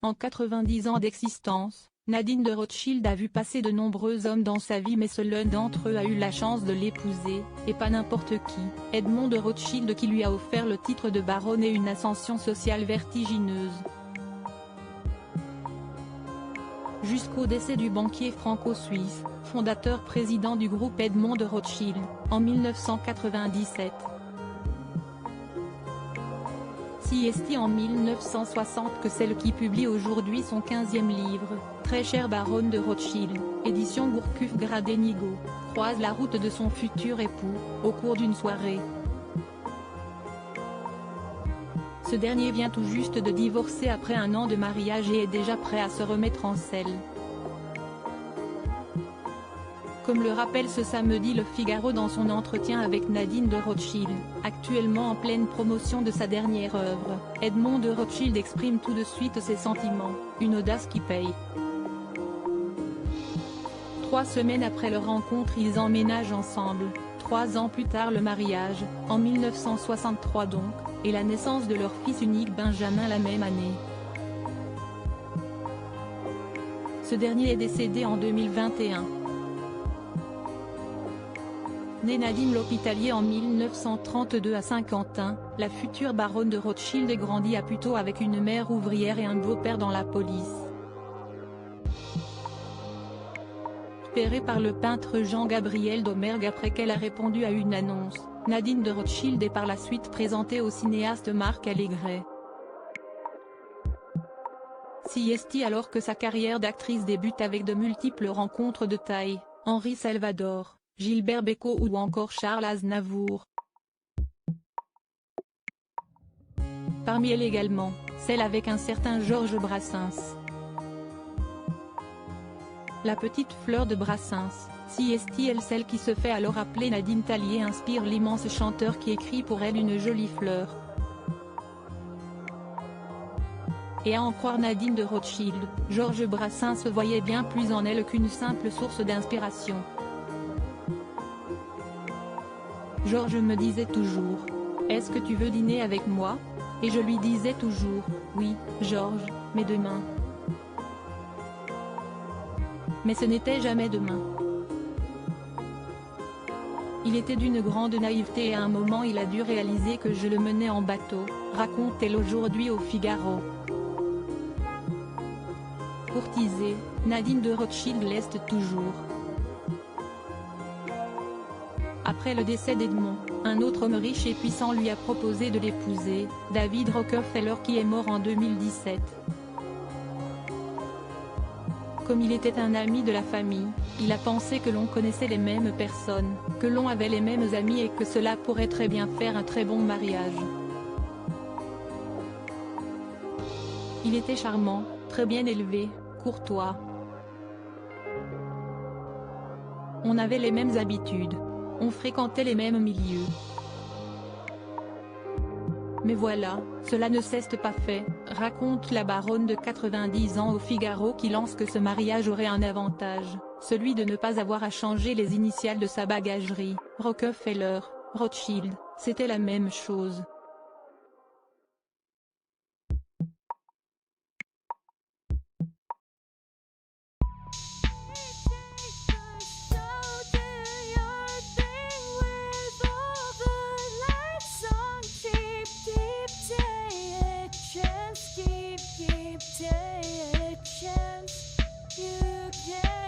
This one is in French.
En 90 ans d'existence, Nadine de Rothschild a vu passer de nombreux hommes dans sa vie, mais seul l'un d'entre eux a eu la chance de l'épouser, et pas n'importe qui, Edmond de Rothschild, qui lui a offert le titre de baronne et une ascension sociale vertigineuse. Jusqu'au décès du banquier franco-suisse, fondateur-président du groupe Edmond de Rothschild, en 1997. Si est en 1960 que celle qui publie aujourd'hui son 15e livre, Très chère baronne de Rothschild, édition Gourcuff-Gradenigo, croise la route de son futur époux, au cours d'une soirée. Ce dernier vient tout juste de divorcer après un an de mariage et est déjà prêt à se remettre en selle. Comme le rappelle ce samedi Le Figaro dans son entretien avec Nadine de Rothschild, actuellement en pleine promotion de sa dernière œuvre, Edmond de Rothschild exprime tout de suite ses sentiments, une audace qui paye. 3 semaines après leur rencontre, ils emménagent ensemble, 3 ans plus tard le mariage, en 1963 donc, et la naissance de leur fils unique Benjamin la même année. Ce dernier est décédé en 2021. Née Nadine l'Hospitalier en 1932 à Saint-Quentin, la future baronne de Rothschild est grandie à Puteaux avec une mère ouvrière et un beau-père dans la police. Repérée par le peintre Jean-Gabriel Domergue après qu'elle a répondu à une annonce, Nadine de Rothschild est par la suite présentée au cinéaste Marc Allégret. Si est alors que sa carrière d'actrice débute avec de multiples rencontres de taille, Henri Salvador, Gilbert Bécaud ou encore Charles Aznavour. Parmi elles également, celle avec un certain Georges Brassens. La petite fleur de Brassens, si est celle qui se fait alors appeler Nadine Tallier, inspire l'immense chanteur qui écrit pour elle Une jolie fleur. Et à en croire Nadine de Rothschild, Georges Brassens voyait bien plus en elle qu'une simple source d'inspiration. Georges me disait toujours « Est-ce que tu veux dîner avec moi ?» Et je lui disais toujours « Oui, Georges, mais demain. » Mais ce n'était jamais demain. Il était d'une grande naïveté et à un moment il a dû réaliser que je le menais en bateau, raconte-t-elle aujourd'hui au Figaro. Courtisée, Nadine de Rothschild l'est toujours. Après le décès d'Edmond, un autre homme riche et puissant lui a proposé de l'épouser, David Rockefeller, qui est mort en 2017. Comme il était un ami de la famille, il a pensé que l'on connaissait les mêmes personnes, que l'on avait les mêmes amis et que cela pourrait très bien faire un très bon mariage. Il était charmant, très bien élevé, courtois. On avait les mêmes habitudes. On fréquentait les mêmes milieux. Mais voilà, cela ne s'est pas fait, raconte la baronne de 90 ans au Figaro, qui lance que ce mariage aurait un avantage, celui de ne pas avoir à changer les initiales de sa bagagerie. Rockefeller, Rothschild, c'était la même chose. Take a chance, you can.